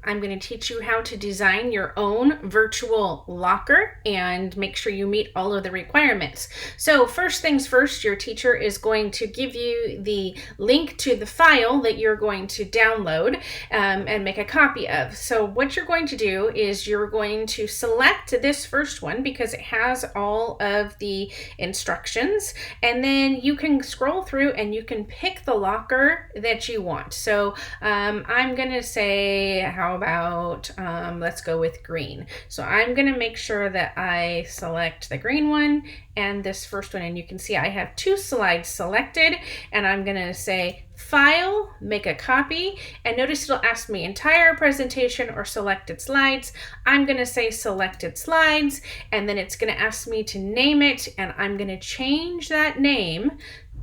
I'm going to teach you how to design your own virtual locker and make sure you meet all of the requirements. So first things first, your teacher is going to give you the link to the file that you're going to download and make a copy of. So what you're going to do is you're going to select this first one because it has all of the instructions, and then you can scroll through and you can pick the locker that you want. So I'm going to say, how about let's go with green. So I'm going to make sure that I select the green one and this first one, and you can see I have 2 slides selected, and I'm going to say File, make a copy, and notice it'll ask me entire presentation or selected slides. I'm going to say selected slides, and then it's going to ask me to name it, and I'm going to change that name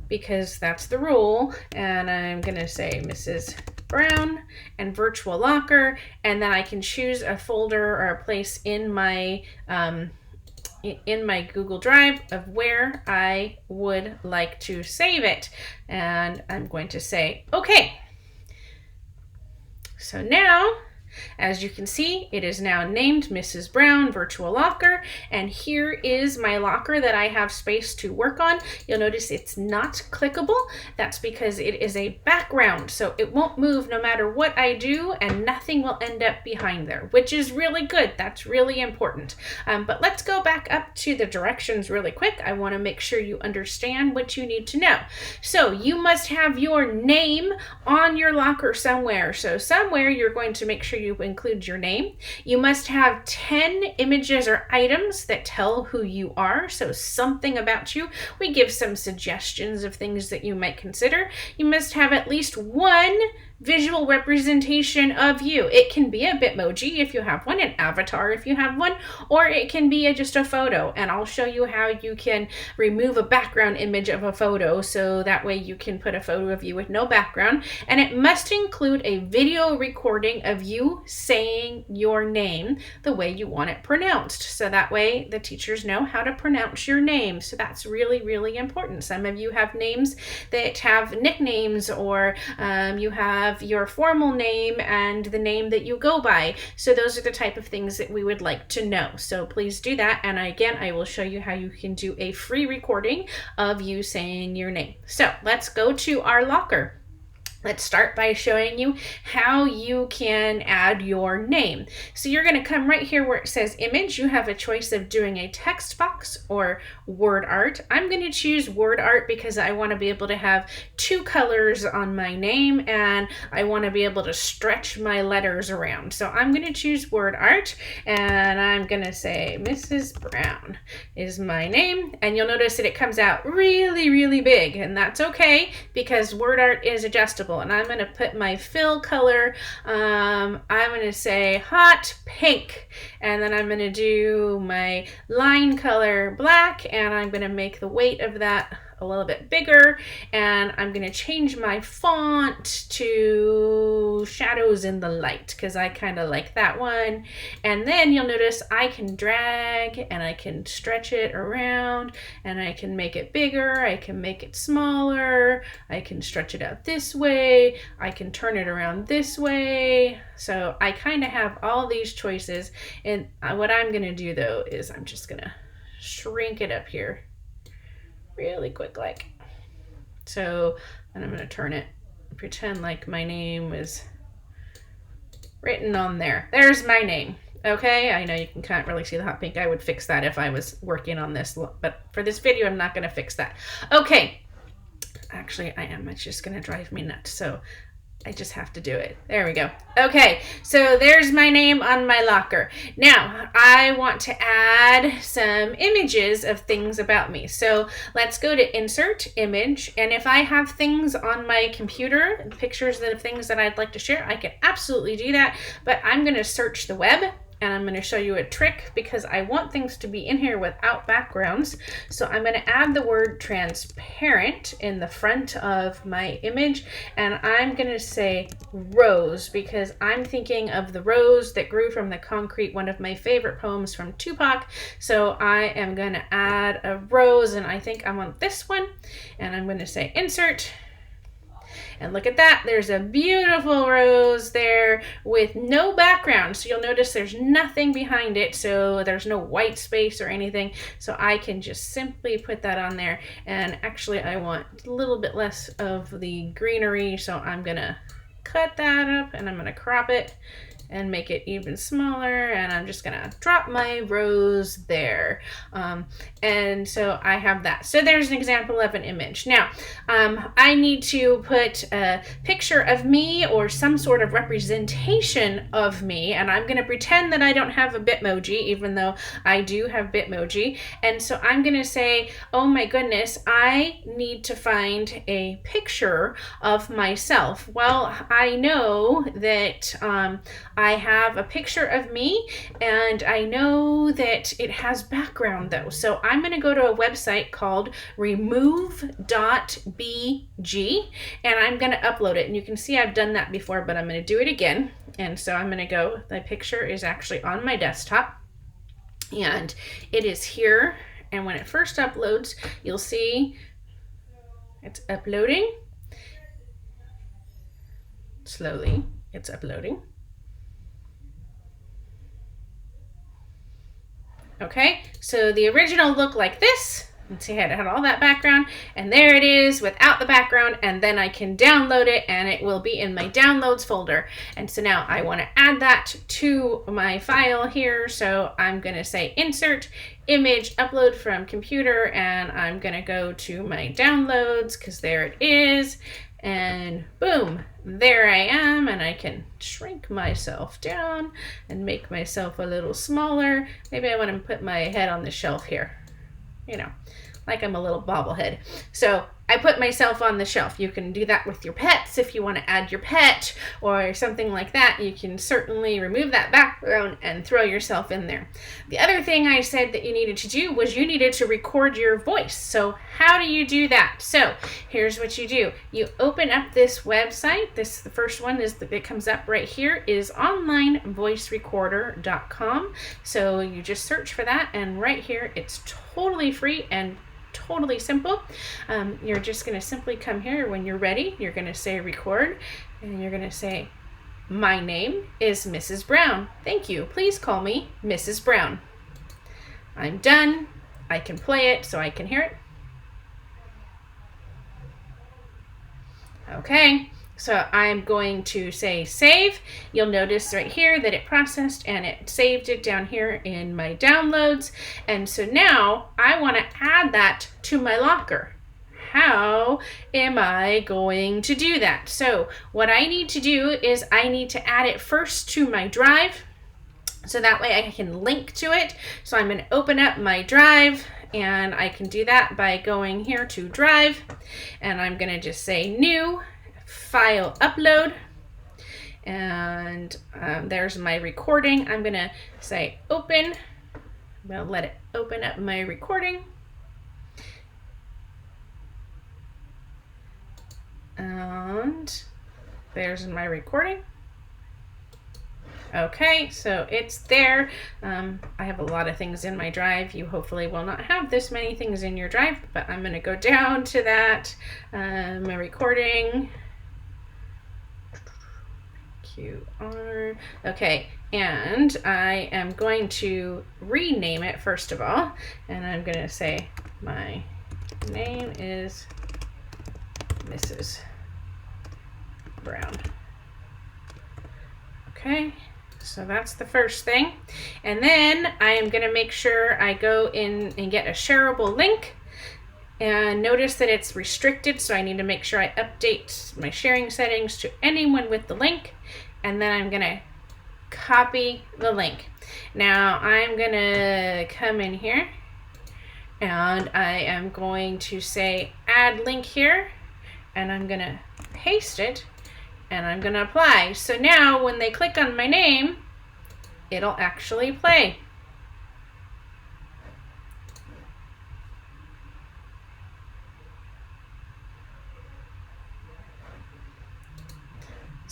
because that's the rule, and I'm going to say Mrs. Brown and virtual locker, and then I can choose a folder or a place in my Google Drive of where I would like to save it, and I'm going to say okay. So now, as you can see, it is now named Mrs. Brown Virtual Locker, and here is my locker that I have space to work on. You'll notice it's not clickable. That's because it is a background, so it won't move no matter what I do, and nothing will end up behind there, which is really good. That's really important. But let's go back up to the directions really quick. I want to make sure you understand what you need to know. So you must have your name on your locker somewhere. So somewhere you're going to make sure you include your name. You must have 10 images or items that tell who you are, so something about you. We give some suggestions of things that you might consider. You must have at least 1 visual representation of you. It can be a Bitmoji if you have one, an avatar if you have one, or it can be just a photo, and I'll show you how you can remove a background image of a photo so that way you can put a photo of you with no background. And it must include a video recording of you saying your name the way you want it pronounced, so that way the teachers know how to pronounce your name. So that's really, really important. Some of you have names that have nicknames, or you have your formal name and the name that you go by. So those are the type of things that we would like to know. So please do that. And again, I will show you how you can do a free recording of you saying your name. So let's go to our locker. Let's start by showing you how you can add your name. So you're going to come right here where it says image. You have a choice of doing a text box or word art. I'm going to choose word art because I want to be able to have 2 colors on my name, and I want to be able to stretch my letters around. So I'm going to choose word art, and I'm going to say Mrs. Brown is my name, and you'll notice that it comes out really, really big, and that's okay because word art is adjustable. And I'm going to put my fill color, I'm going to say hot pink, and then I'm going to do my line color black, and I'm going to make the weight of that a little bit bigger, and I'm going to change my font to Shadows in the Light because I kind of like that one. And then you'll notice I can drag and I can stretch it around, and I can make it bigger, I can make it smaller, I can stretch it out this way, I can turn it around this way. So I kind of have all these choices, and what I'm going to do though is I'm just going to shrink it up here really quick like. So, and I'm going to turn it, pretend like my name was written on there. There's my name. Okay, I know you can't really see the hot pink. I would fix that if I was working on this, but for this video, I'm not going to fix that. Okay, actually I am. It's just going to drive me nuts. So I just have to do it. There we go. Okay, so there's my name on my locker. Now, I want to add some images of things about me. So let's go to Insert, Image, and if I have things on my computer, pictures of things that I'd like to share, I can absolutely do that, but I'm going to search the web. And I'm going to show you a trick because I want things to be in here without backgrounds. So I'm going to add the word transparent in the front of my image, and I'm going to say rose because I'm thinking of the rose that grew from the concrete, one of my favorite poems from Tupac. So I am going to add a rose, and I think I want this one, and I'm going to say insert. And look at that, there's a beautiful rose there with no background. So you'll notice there's nothing behind it, so there's no white space or anything. So I can just simply put that on there. And actually I want a little bit less of the greenery, so I'm gonna cut that up and I'm gonna crop it and make it even smaller, and I'm just gonna drop my rose there. And so I have that. So there's an example of an image. Now, I need to put a picture of me or some sort of representation of me, and I'm gonna pretend that I don't have a Bitmoji, even though I do have Bitmoji. And so I'm gonna say, oh my goodness, I need to find a picture of myself. Well, I know that I have a picture of me, and I know that it has background though. So I'm going to go to a website called remove.bg, and I'm going to upload it. And you can see I've done that before, but I'm going to do it again. And so I'm going to go, the picture is actually on my desktop, and it is here. And when it first uploads, you'll see it's uploading. Slowly, it's uploading. Okay, so the original looked like this. Let's see, it had all that background, and there it is without the background, and then I can download it, and it will be in my downloads folder. And so now I want to add that to my file here, so I'm going to say insert image, upload from computer, and I'm going to go to my downloads, because there it is. And boom, there I am, and I can shrink myself down and make myself a little smaller. Maybe I want to put my head on the shelf here, you know, like I'm a little bobblehead. So I put myself on the shelf. You can do that with your pets if you want to add your pet or something like that. You can certainly remove that background and throw yourself in there. The other thing I said that you needed to do was you needed to record your voice. So how do you do that? So here's what you do. You open up this website. The first one is that comes up right here is onlinevoicerecorder.com. So you just search for that, and right here it's totally free and totally simple. You're just going to simply come here. When you're ready, you're going to say record, and you're going to say, my name is Mrs. Brown. Thank you. Please call me Mrs. Brown. I'm done. I can play it so I can hear it. Okay. So I'm going to say save. You'll notice right here that it processed and it saved it down here in my downloads. And so now I want to add that to my locker. How am I going to do that? So what I need to do is I need to add it first to my drive, so that way I can link to it. So I'm going to open up my drive, and I can do that by going here to drive, and I'm going to just say new file upload, and there's my recording. I'm gonna say open. I'm gonna let it open up my recording, and there's my recording. Okay, so it's there. I have a lot of things in my drive. You hopefully will not have this many things in your drive, but I'm gonna go down to that, my recording. QR. Okay, and I am going to rename it first of all, and I'm going to say my name is Mrs. Brown. Okay, so that's the first thing. And then I am going to make sure I go in and get a shareable link. And notice that it's restricted, so I need to make sure I update my sharing settings to anyone with the link. And then I'm going to copy the link. Now I'm going to come in here, and I am going to say add link here, and I'm going to paste it, and I'm going to apply. So now when they click on my name, it'll actually play.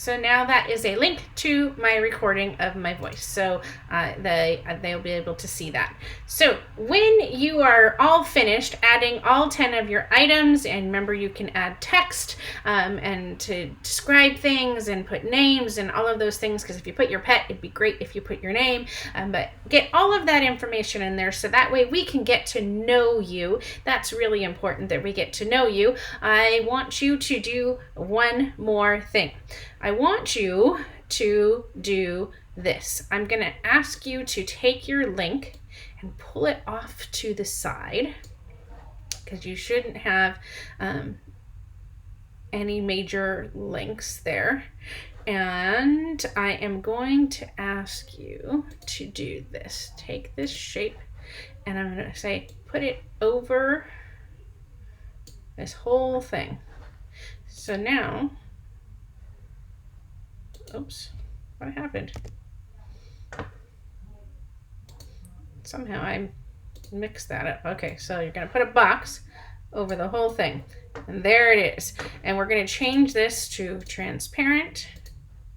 So now that is a link to my recording of my voice. So they'll be able to see that. So when you are all finished adding all 10 of your items, and remember you can add text and to describe things and put names and all of those things, because if you put your pet, it'd be great if you put your name, but get all of that information in there so that way we can get to know you. That's really important that we get to know you. I want you to do one more thing. I want you to do this. I'm going to ask you to take your link and pull it off to the side, because you shouldn't have any major links there. And I am going to ask you to do this. Take this shape, and I'm going to say put it over this whole thing. So now, oops, what happened? Somehow I mixed that up. Okay, so you're going to put a box over the whole thing. And there it is. And we're going to change this to transparent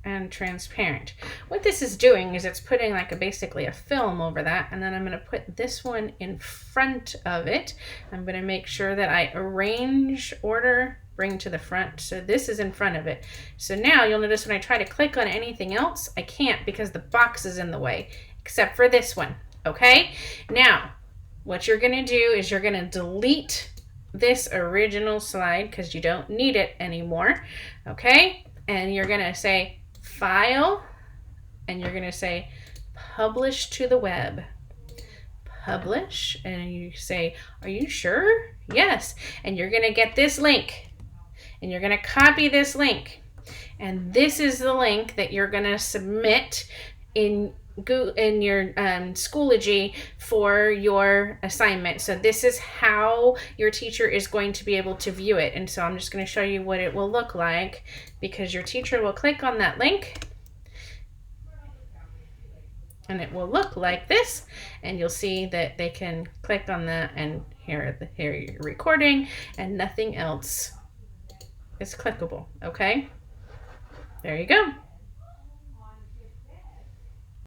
and transparent. What this is doing is it's putting like basically a film over that, and then I'm going to put this one in front of it. I'm going to make sure that I arrange, order, bring to the front. So this is in front of it. So now you'll notice when I try to click on anything else, I can't because the box is in the way, except for this one. Okay? Now, what you're going to do is you're going to delete this original slide because you don't need it anymore. Okay? And you're going to say File, and you're going to say Publish to the web. Publish, and you say, are you sure? Yes. And you're going to get this link, and you're going to copy this link, and this is the link that you're going to submit in your Schoology for your assignment. So this is how your teacher is going to be able to view it. And so I'm just going to show you what it will look like, because your teacher will click on that link and it will look like this, and you'll see that they can click on that and hear your recording, and nothing else is clickable. Okay, there you go.